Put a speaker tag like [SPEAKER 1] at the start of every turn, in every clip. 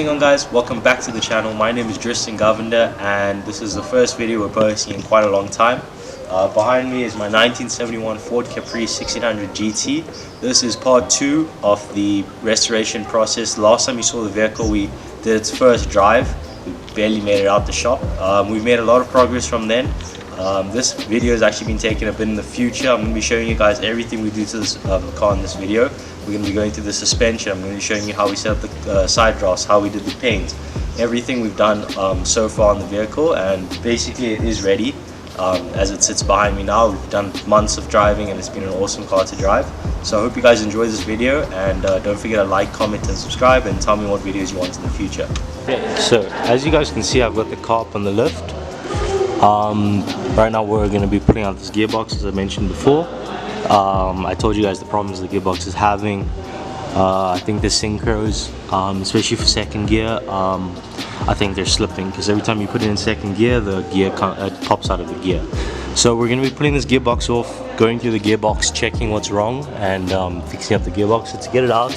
[SPEAKER 1] What's going on, guys? Welcome back to the channel. My name is Tristan Govender and this is the first video we're posting in quite a long time. Behind me is my 1971 Ford Capri 1600 GT. This is part 2 of the restoration process. Last time you saw the vehicle, we did its first drive. We barely made it out the shop. We've made a lot of progress from then. This video has actually been taken a bit in the future. I'm going to be showing you guys everything we do to this car in this video. We're going to be going through the suspension. I'm going to be showing you how we set up the side drafts, how we did the paint, everything we've done so far on the vehicle, and basically it is ready as it sits behind me now. We've done months of driving and it's been an awesome car to drive. So I hope you guys enjoy this video, and don't forget to like, comment and subscribe, and tell me what videos you want in the future. Okay, so as you guys can see, I've got the car up on the lift. Right now we're going to be putting out this gearbox, as I mentioned before. I told you guys the problems the gearbox is having. I think the synchros, especially for second gear, I think they're slipping because every time you put it in second gear, the gear pops out of the gear. So we're going to be putting this gearbox off, going through the gearbox, checking what's wrong, and fixing up the gearbox. So to get it out,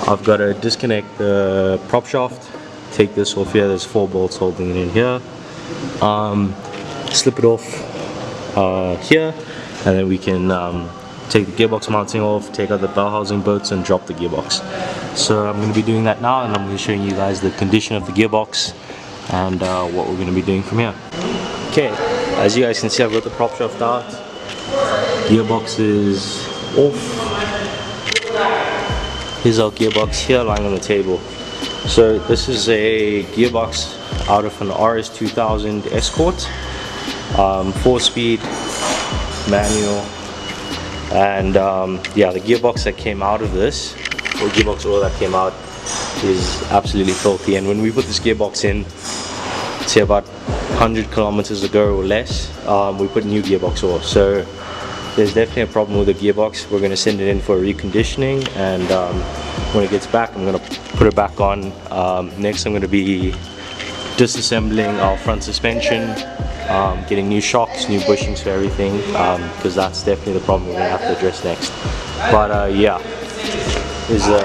[SPEAKER 1] I've got to disconnect the prop shaft, take this off here. There's 4 bolts holding it in here. Slip it off here, and then we can take the gearbox mounting off, take out the bell housing bolts, and drop the gearbox. So I'm going to be doing that now, and I'm going to show you guys the condition of the gearbox and what we're going to be doing from here. Okay, as you guys can see, I've got the prop shaft out, gearbox is off. Here's our gearbox here lying on the table. So this is a gearbox out of an RS2000 Escort, 4-speed manual, and yeah, the gearbox that came out of this, or gearbox oil that came out, is absolutely filthy. And when we put this gearbox in, say about 100 kilometers ago or less, we put new gearbox oil. So there's definitely a problem with the gearbox. We're going to send it in for reconditioning, and when it gets back, I'm going to put it back on. Next, I'm going to be disassembling our front suspension, getting new shocks, new bushings for everything, because that's definitely the problem we're going to have to address next. But yeah, the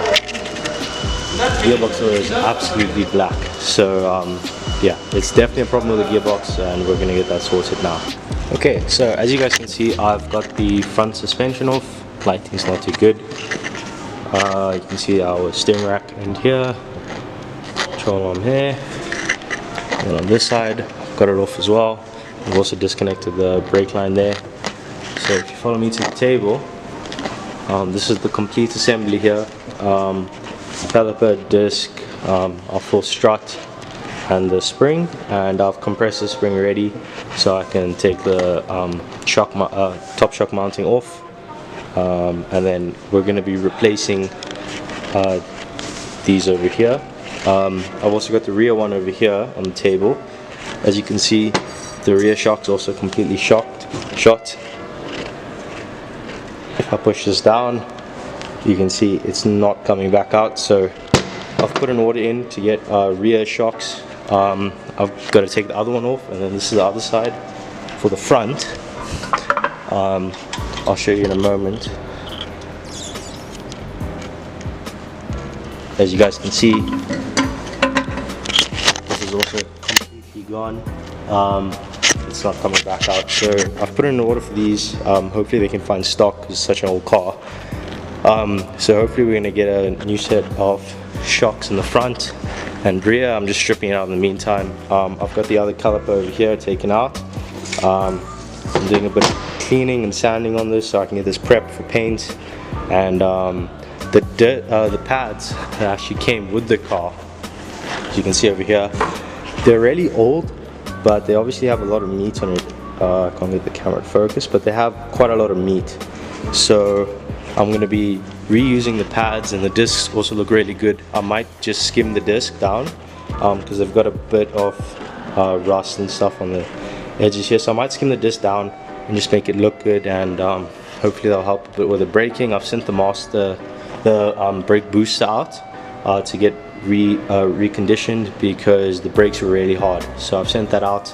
[SPEAKER 1] gearbox oil is absolutely black. So yeah, it's definitely a problem with the gearbox, and we're going to get that sorted now. Okay, so as you guys can see, I've got the front suspension off. Lighting's not too good. You can see our steering rack in here, control arm here, and on this side I've got it off as well. I've also disconnected the brake line there. So if you follow me to the table, this is the complete assembly here. Caliper, disc, our full strut, and the spring, and I've compressed the spring ready so I can take the top shock mounting off, and then we're going to be replacing these over here. I've also got the rear one over here on the table. As you can see, the rear shock's also completely shot. If I push this down, you can see it's not coming back out. So I've put an order in to get rear shocks. I've got to take the other one off, and then this is the other side for the front. I'll show you in a moment. As you guys can see, this is also completely gone. It's not coming back out. So I've put in an order for these. Hopefully they can find stock because it's such an old car. So hopefully we're going to get a new set of shocks in the front and rear. I'm just stripping it out in the meantime. I've got the other caliper over here taken out. I'm doing a bit of cleaning and sanding on this so I can get this prepped for paint. And the pads that actually came with the car, as you can see over here, they're really old, but they obviously have a lot of meat on it. I can't get the camera to focus, but they have quite a lot of meat. So I'm going to be reusing the pads, and the discs also look really good. I might just skim the disc down because they've got a bit of rust and stuff on the edges here. So I might skim the disc down and just make it look good, and hopefully that'll help a bit with the braking. I've sent the brake booster out to get reconditioned because the brakes were really hard. So I've sent that out,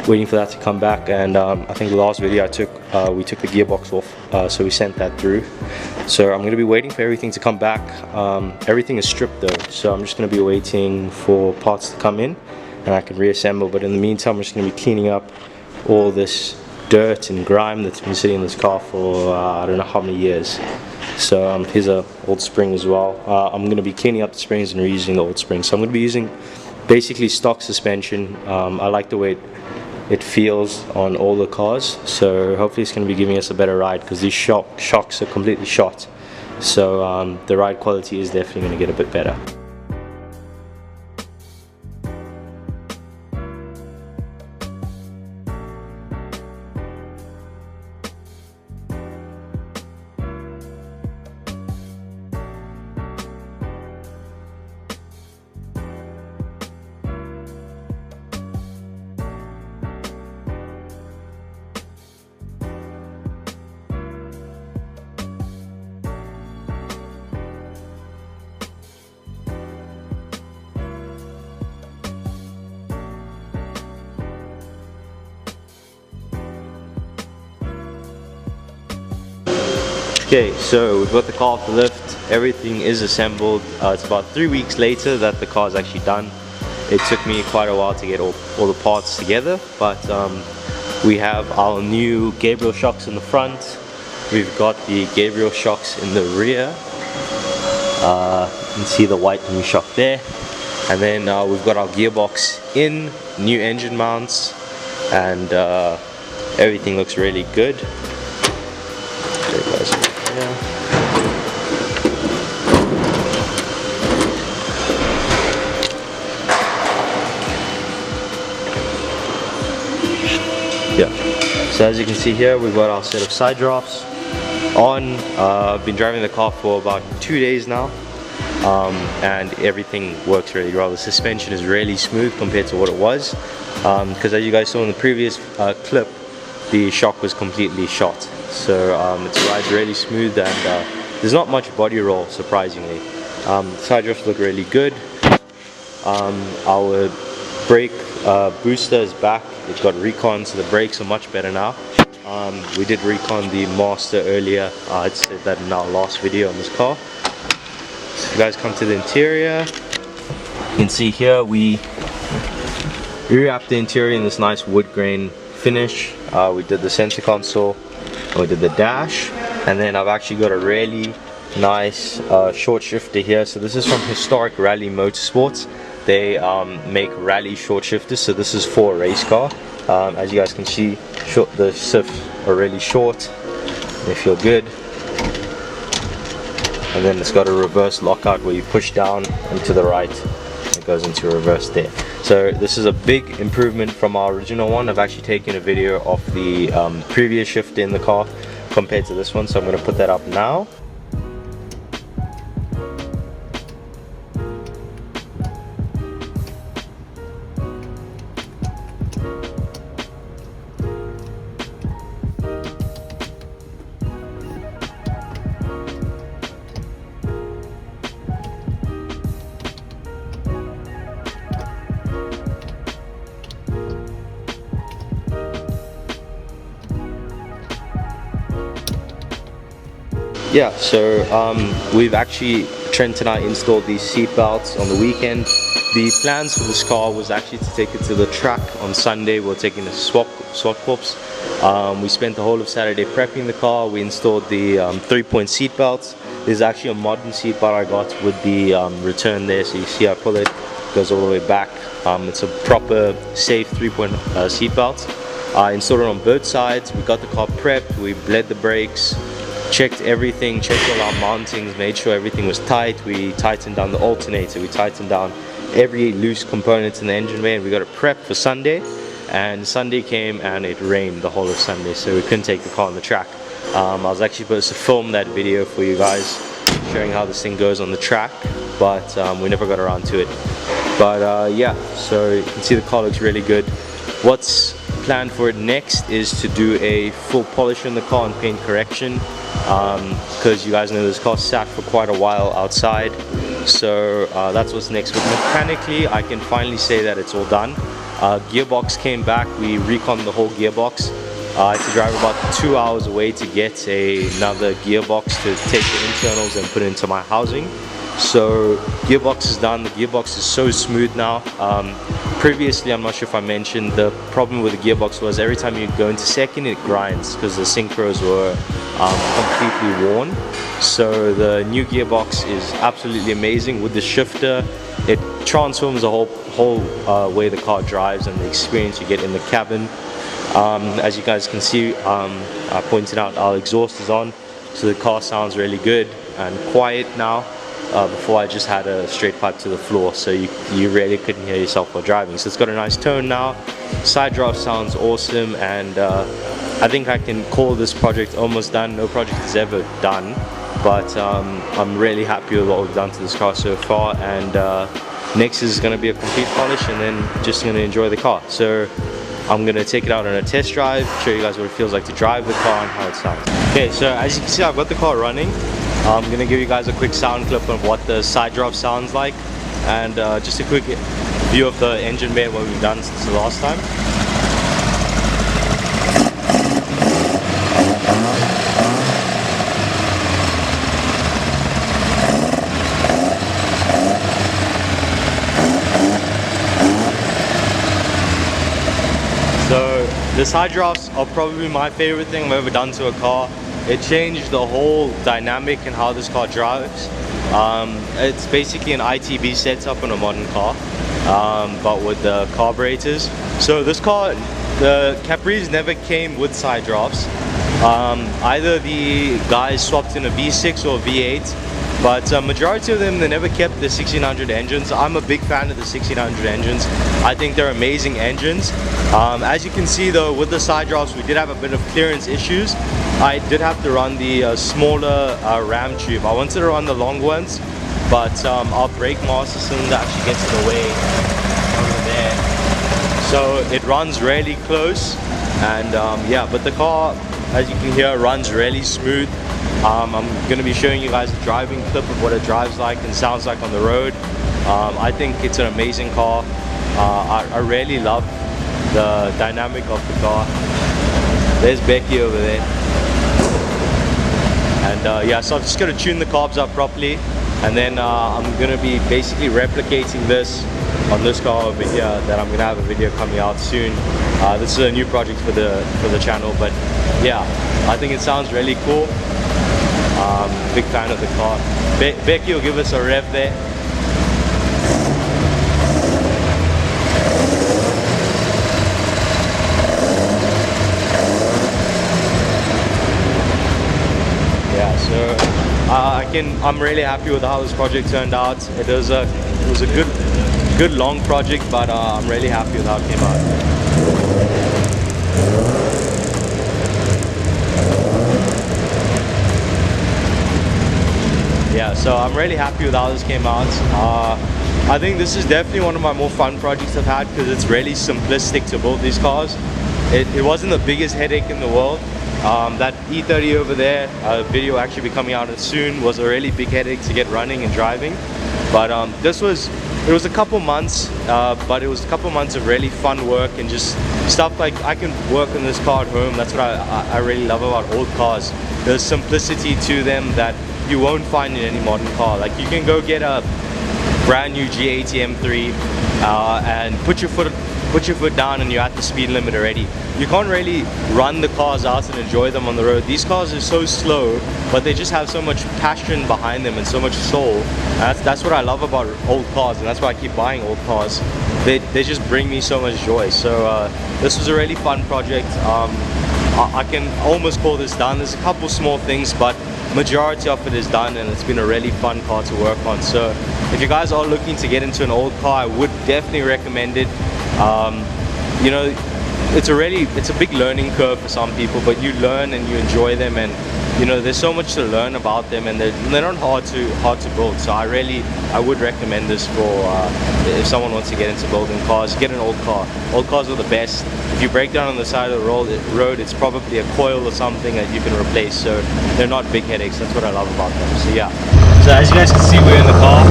[SPEAKER 1] waiting for that to come back. And I think the last video I took, we took the gearbox off, so we sent that through. So I'm going to be waiting for everything to come back. Everything is stripped though, so I'm just going to be waiting for parts to come in and I can reassemble. But in the meantime, I'm just going to be cleaning up all this dirt and grime that's been sitting in this car for I don't know how many years. So here's an old spring as well. I'm going to be cleaning up the springs and reusing the old springs. So I'm going to be using basically stock suspension. I like the way it feels on all the cars, so hopefully it's going to be giving us a better ride, because these shocks are completely shot. So the ride quality is definitely going to get a bit better. Okay, so we've got the car off the lift, everything is assembled. It's about 3 weeks later that the car is actually done. It took me quite a while to get all the parts together, but we have our new Gabriel shocks in the front. We've got the Gabriel shocks in the rear. You can see the white new shock there. And then we've got our gearbox in, new engine mounts, and everything looks really good. There it goes. Yeah, so as you can see here, we've got our set of side drafts on. I've been driving the car for about 2 days now, and everything works really well. The suspension is really smooth compared to what it was, because as you guys saw in the previous clip, the shock was completely shot. So it rides really smooth, and there's not much body roll, surprisingly. Side drafts look really good. Our brake booster is back. It's got recon, so the brakes are much better now. We did recon the master earlier. I said that in our last video on this car. So if you guys come to the interior, you can see here we rewrapped the interior in this nice wood grain finish. We did the center console, we did the dash, and then I've actually got a really nice short shifter here. So this is from Historic Rally Motorsports. They make rally short shifters, so this is for a race car. As you guys can see, the shifts are really short, they feel good. And then it's got a reverse lockout where you push down and to the right, it goes into reverse there. So this is a big improvement from our original one. I've actually taken a video of the previous shifter in the car compared to this one, so I'm going to put that up now. Yeah, so we've actually, Trent and I installed these seat belts on the weekend. The plans for this car was actually to take it to the track on Sunday. We're taking a swap corps. We spent the whole of Saturday prepping the car. We installed the 3-point seat belts. There's actually a modern seat belt I got with the return there, so you see I pull it, goes all the way back. It's a proper safe 3-point seat belt. I installed it on both sides. We got the car prepped, we bled the brakes, checked everything, checked all our mountings, made sure everything was tight. We tightened down the alternator, we tightened down every loose component in the engine bay, and we got it prepped for Sunday. And Sunday came and it rained the whole of Sunday, so we couldn't take the car on the track. I was actually supposed to film that video for you guys, showing how this thing goes on the track, but we never got around to it. But yeah, so you can see the car looks really good. What's planned for it next is to do a full polish on the car and paint correction, because you guys know this car sat for quite a while outside. So that's what's next. But mechanically, I can finally say that it's all done. Gearbox came back, we reconned the whole gearbox. I had to drive about 2 hours away to get another gearbox to take the internals and put it into my housing. So gearbox is done. The gearbox is so smooth now. Previously, I'm not sure if I mentioned, the problem with the gearbox was every time you go into second it grinds because the synchros were completely worn. So the new gearbox is absolutely amazing. With the shifter, it transforms the whole way the car drives and the experience you get in the cabin. As you guys can see, I pointed out our exhaust is on, so the car sounds really good and quiet now. Before I just had a straight pipe to the floor, so you really couldn't hear yourself while driving. So it's got a nice tone now. Sidedraft sounds awesome, and I think I can call this project almost done. No project is ever done, but I'm really happy with what we've done to this car so far, and next is going to be a complete polish and then just going to enjoy the car. So I'm going to take it out on a test drive, show you guys what it feels like to drive the car and how it sounds. Okay, so as you can see, I've got the car running. I'm going to give you guys a quick sound clip of what the Sidedraft sounds like, and just a quick view of the engine bay, what we've done since the last time. So the Sidedrafts are probably my favorite thing I've ever done to a car. It changed the whole dynamic in how this car drives. It's basically an ITB setup on a modern car, but with the carburetors. So this car, the Capris never came with Sidedrafts. Either the guys swapped in a V6 or V8, but majority of them, they never kept the 1600 engines. I'm a big fan of the 1600 engines. I think they're amazing engines. As you can see though, with the Sidedrafts, we did have a bit of clearance issues. I did have to run the smaller ram tube. I wanted to run the long ones, but our brake master cylinder actually gets in the way over there. So it runs really close, and yeah, but the car, as you can hear, runs really smooth. I'm going to be showing you guys a driving clip of what it drives like and sounds like on the road. I think it's an amazing car. I really love the dynamic of the car. There's Becky over there. And yeah, so I'm just going to tune the carbs up properly, and then I'm going to be basically replicating this on this car over here that I'm going to have a video coming out soon. This is a new project for the channel, but yeah, I think it sounds really cool. Big fan of the car. Becky will give us a rev there. Yeah, so I'm really happy with how this project turned out. It was a good long project, but I'm really happy with how it came out. Yeah, so I'm really happy with how this came out. I think this is definitely one of my more fun projects I've had because it's really simplistic to build these cars. It wasn't the biggest headache in the world. That E30 over there, video will actually be coming out soon, was a really big headache to get running and driving. But it was a couple months, but it was a couple months of really fun work and just stuff like I can work on this car at home. That's what I really love about old cars. There's simplicity to them that you won't find in any modern car. Like, you can go get a brand new G80 M3 and put your foot down and you're at the speed limit already. You can't really run the cars out and enjoy them on the road. These cars are so slow, but they just have so much passion behind them and so much soul. And that's what I love about old cars, and that's why I keep buying old cars. They just bring me so much joy. So this was a really fun project. I can almost call this done. There's a couple small things, but majority of it is done, and it's been a really fun car to work on. So if you guys are looking to get into an old car, I would definitely recommend it. You know, it's a big learning curve for some people, but you learn and you enjoy them, and you know, there's so much to learn about them, and they're not hard to build. So I would recommend this for if someone wants to get into building cars. Get an old car. Old cars are the best. If you break down on the side of the road, it's probably a coil or something that you can replace. So they're not big headaches. That's what I love about them. So yeah. So as you guys can see, we're in the car.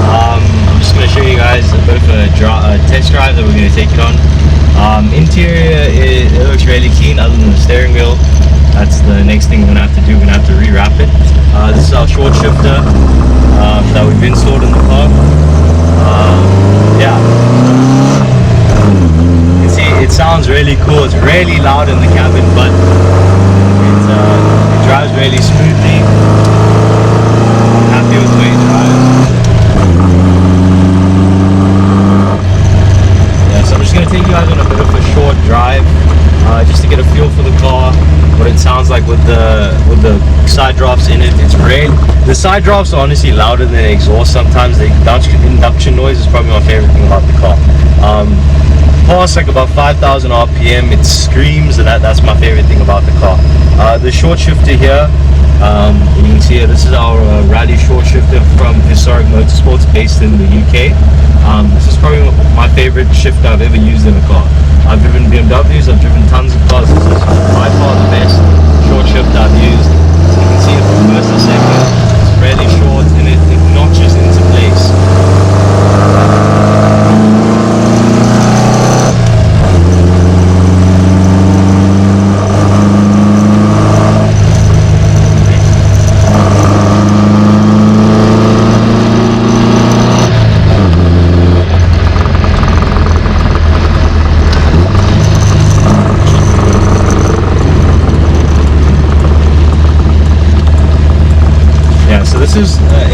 [SPEAKER 1] I'm just going to show you guys a bit of a test drive that we're going to take it on. Interior, it looks really clean other than the steering wheel. That's the next thing we're going to have to do. We're going to have to rewrap it. This is our short shifter that we've installed in the car. Yeah. You can see it sounds really cool. It's really loud in the cabin, but it drives really smoothly. I'm happy with the way it drives. Yeah, so I'm just going to take you guys on a bit of a short drive, just to get a feel for the car, what it sounds like with the side drafts in it. The side drafts are honestly louder than the exhaust sometimes. The induction noise is probably my favorite thing about the car. Past like about 5,000 RPM, it screams, and that's my favorite thing about the car. The short shifter here, you can see here, this is our rally short shifter from Historic Motorsports based in the UK. This is probably my favorite shifter I've ever used in a car. I've driven BMWs, I've driven tons of cars. This is by far the best short shifter I've used. So you can see it from first to second, it's really short and it notches into place.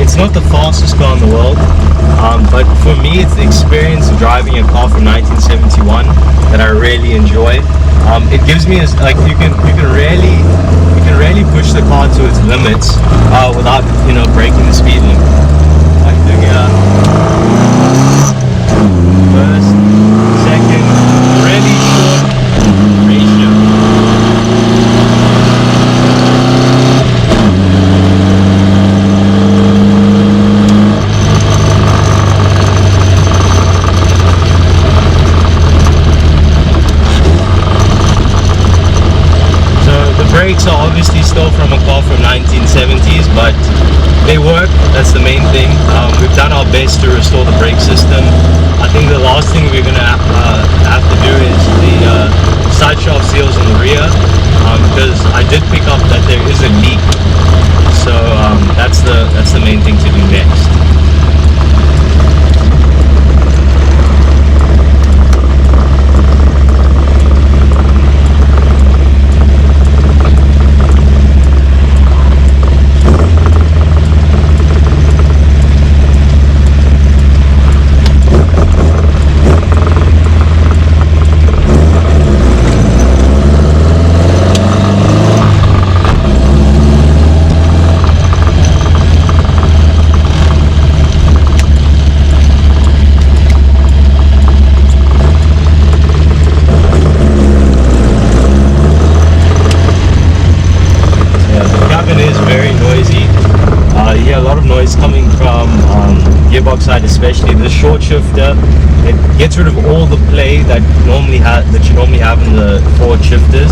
[SPEAKER 1] It's not the fastest car in the world, but for me it's the experience of driving a car from 1971 that I really enjoy. It gives me like you can really push the car to its limits without breaking the speed limit. Like doing first, second, really short ratio. Brakes are obviously still from a car from 1970s, but they work. That's the main thing. We've done our best to restore the brake system. I think the last thing we're gonna have to do is the side shaft seals in the rear, because I did pick up that there is a leak. So that's the main thing to do next. Coming from Gearbox side, especially the short shifter, it gets rid of all the play that you normally have in the Ford shifters.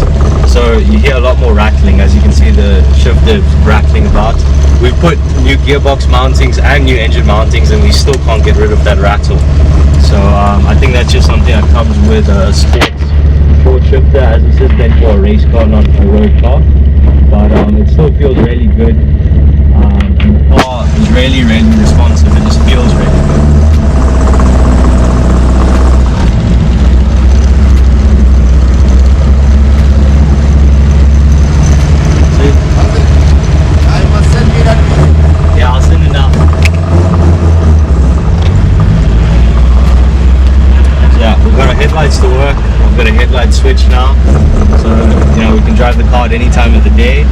[SPEAKER 1] So you hear a lot more rattling. As you can see, the shifter rattling about. We put new gearbox mountings and new engine mountings, and we still can't get rid of that rattle. So I think that's just something that comes with a sports short shifter, as this is meant for a race car, not a road car. But it still feels really good. The car is really responsive. It just feels really good.
[SPEAKER 2] I must send you that.
[SPEAKER 1] Yeah, I'll send it now. So yeah, we've got our headlights to work. We've got a headlight switch now, so we can drive the car at any time of the day.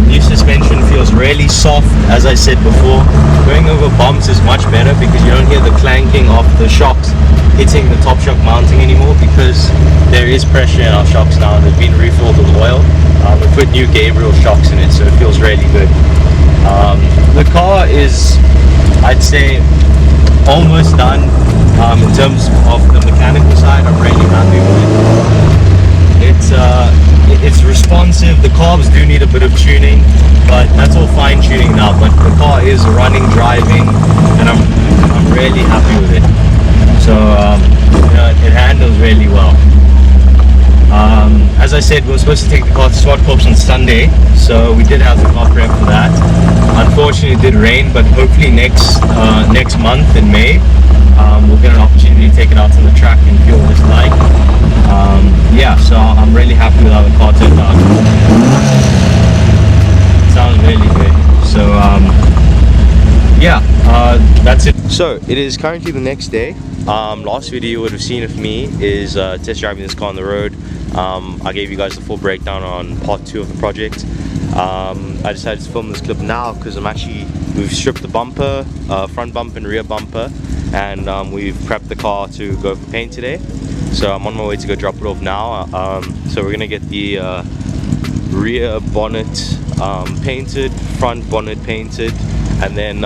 [SPEAKER 1] New suspension feels really soft. As I said before, going over bumps is much better because you don't hear the clanking of the shocks hitting the top shock mounting anymore, because there is pressure in our shocks now. They've been refilled with oil. We put new Gabriel shocks in it, so it feels really good. The car is, I'd say, almost done. In terms of the mechanical side, I'm really happy with it. it's responsive. The carbs do need a bit of tuning, but that's all fine tuning now. But the car is running, driving, and I'm really happy with it. So you know, it handles really well. As I said, we were supposed to take the car to Swartkorps on Sunday, so we did have the car prep for that. Unfortunately, it did rain, but hopefully next month in May, we'll get an opportunity to take it out on the track and feel what it's like. Yeah, so I'm really happy with how the car turned out. It sounds really good. So yeah, that's it. So it is currently the next day. Last video you would have seen of me is test driving this car on the road. I gave you guys the full breakdown on part 2 of the project. I decided to film this clip now because we've stripped the bumper, front bumper and rear bumper, and we've prepped the car to go for paint today. So I'm on my way to go drop it off now. So we're gonna get the rear bonnet painted, front bonnet painted, and then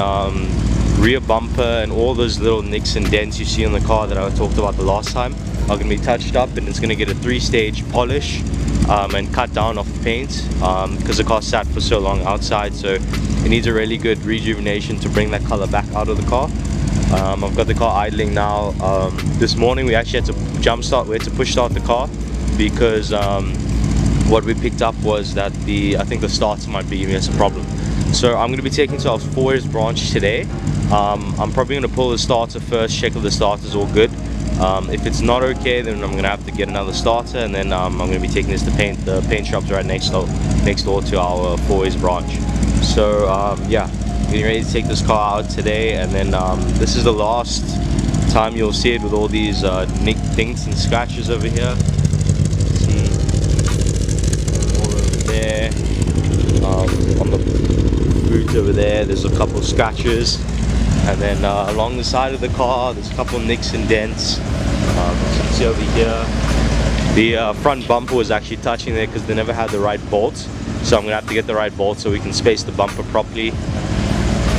[SPEAKER 1] rear bumper and all those little nicks and dents you see on the car that I talked about the last time are going to be touched up, and it's going to get a 3-stage polish and cut down off the paint because the car sat for so long outside, so it needs a really good rejuvenation to bring that color back out of the car. I've got the car idling now. This morning we actually had to we had to push start the car because what we picked up was that I think the starter might be giving us a problem. So I'm going to be taking it to our Ford branch today. I'm probably going to pull the starter first, check if the starter's all good. If it's not okay, then I'm going to have to get another starter, and then I'm going to be taking this to paint. The paint shop's right next door to our Ford branch. So yeah, getting ready to take this car out today, and then this is the last time you'll see it with all these dinks and scratches over here. See, all over there. On the boot over there, there's a couple of scratches, and then along the side of the car there's a couple of nicks and dents. As you can see over here, the front bumper was actually touching there because they never had the right bolts, so I'm gonna have to get the right bolt so we can space the bumper properly.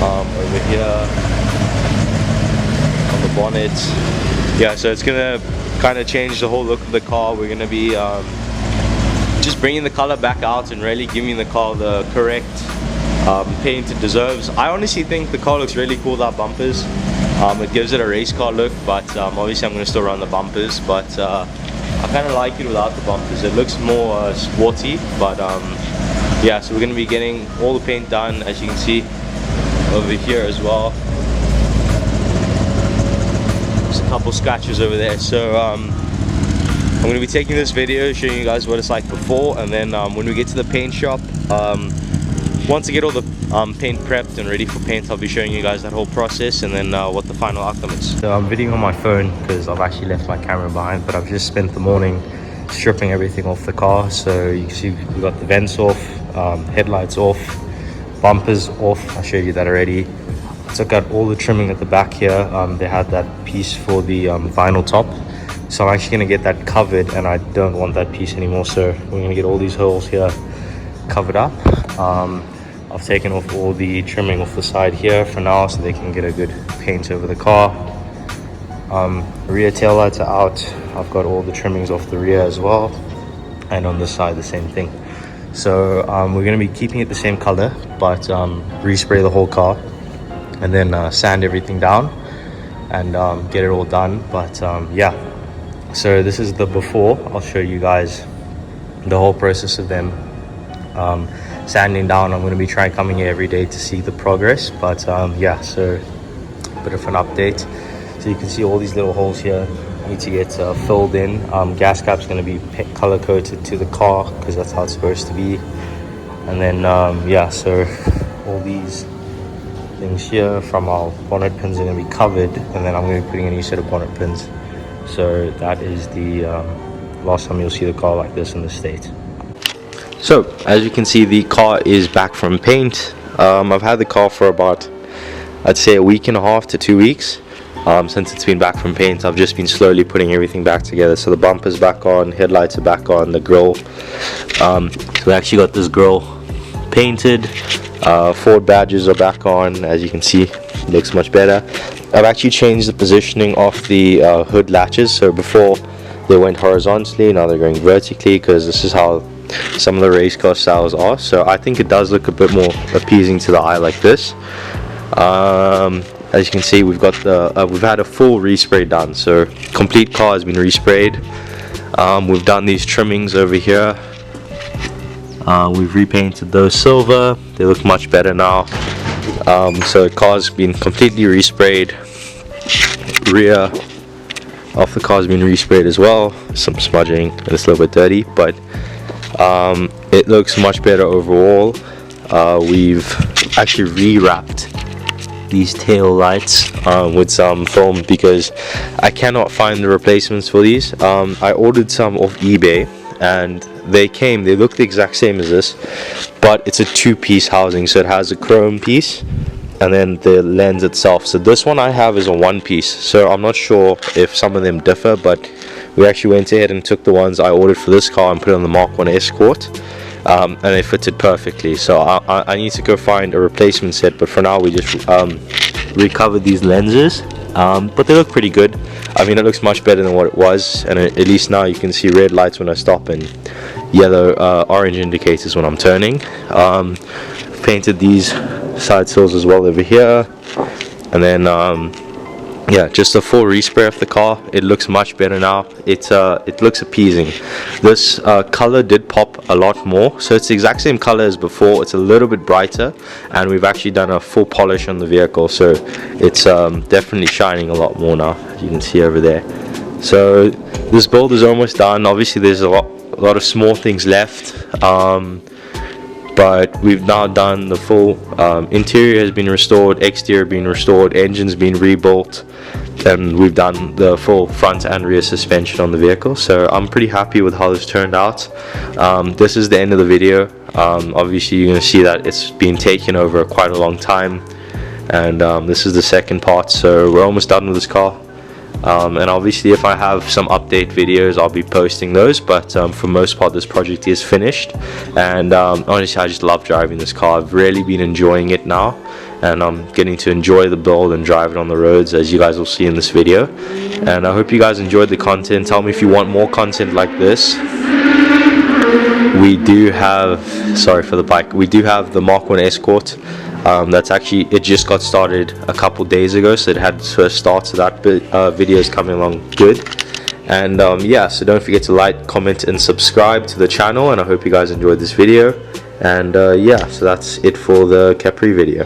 [SPEAKER 1] Over here on the bonnet, yeah, so it's gonna kind of change the whole look of the car. We're gonna be just bringing the color back out and really giving the car the correct paint it deserves. I honestly think the car looks really cool without bumpers. It gives it a race car look, but obviously I'm going to still run the bumpers, but I kind of like it without the bumpers. It looks more sporty, but yeah, so we're going to be getting all the paint done, as you can see over here as well. There's a couple scratches over there, so I'm going to be taking this video, showing you guys what it's like before, and then when we get to the paint shop, once I get all the paint prepped and ready for paint, I'll be showing you guys that whole process and then what the final outcome is. So I'm videoing on my phone because I've actually left my camera behind, but I've just spent the morning stripping everything off the car. So you can see we've got the vents off, headlights off, bumpers off. I showed you that already. I took out all the trimming at the back here. They had that piece for the vinyl top, so I'm actually going to get that covered, and I don't want that piece anymore, so we're going to get all these holes here covered up. I've taken off all the trimming off the side here for now so they can get a good paint over the car. Rear tail lights are out. I've got all the trimmings off the rear as well, and on this side the same thing. So we're going to be keeping it the same color, but respray the whole car and then sand everything down and get it all done. But yeah, so this is the before. I'll show you guys the whole process of them sanding down. I'm going to be trying coming here every day to see the progress, but yeah, so a bit of an update. So you can see all these little holes here need to get filled in. Gas cap's going to be color coded to the car because that's how it's supposed to be. And then yeah, so all these things here from our bonnet pins are going to be covered, and then I'm going to be putting a new set of bonnet pins. So that is the last time you'll see the car like this in the States. So as you can see, the car is back from paint. I've had the car for about, I'd say, a week and a half to 2 weeks since it's been back from paint. I've just been slowly putting everything back together. So the bumper's back on, headlights are back on, the grille. So we actually got this grille painted. Ford badges are back on, as you can see. It looks much better. I've actually changed the positioning of the hood latches. So before they went horizontally, now they're going vertically, because this is how some of the race car styles are. So I think it does look a bit more appeasing to the eye like this. As you can see, we've got we've had a full respray done, so complete car has been resprayed. We've done these trimmings over here. We've repainted those silver. They look much better now. So the car's been completely resprayed. Rear of the car's been resprayed as well. Some smudging and it's a little bit dirty, but it looks much better overall. We've actually rewrapped these tail lights with some foam because I cannot find the replacements for these. I ordered some off eBay and they look the exact same as this, but it's a two-piece housing, so it has a chrome piece and then the lens itself. So this one I have is a one piece, so I'm not sure if some of them differ, but we actually went ahead and took the ones I ordered for this car and put it on the Mark 1 Escort. And they fitted perfectly, so I need to go find a replacement set, but for now we just recovered these lenses, but they look pretty good. I mean, it looks much better than what it was, and at least now you can see red lights when I stop and yellow orange indicators when I'm turning. Painted these side sills as well over here, and then yeah, just a full respray of the car. It looks much better now. It looks appeasing. This color did pop a lot more, so it's the exact same color as before. It's a little bit brighter, and we've actually done a full polish on the vehicle, so it's definitely shining a lot more now, as you can see over there. So this build is almost done. Obviously there's a lot of small things left, but we've now done the full interior has been restored, exterior been restored, engine's been rebuilt, and we've done the full front and rear suspension on the vehicle. So I'm pretty happy with how this turned out. This is the end of the video. Obviously you're going to see that it's been taken over quite a long time, and this is the second part, so we're almost done with this car. And obviously if I have some update videos I'll be posting those, but for most part this project is finished, and honestly I just love driving this car. I've really been enjoying it now, and I'm getting to enjoy the build and drive it on the roads, as you guys will see in this video. And I hope you guys enjoyed the content. Tell me if you want more content like this. We do have, sorry for the bike, we do have the Mark 1 Escort. That's actually, it just got started a couple days ago, so it had its first start, so that video is coming along good. And yeah, so don't forget to like, comment and subscribe to the channel, and I hope you guys enjoyed this video. And yeah, so that's it for the Capri video.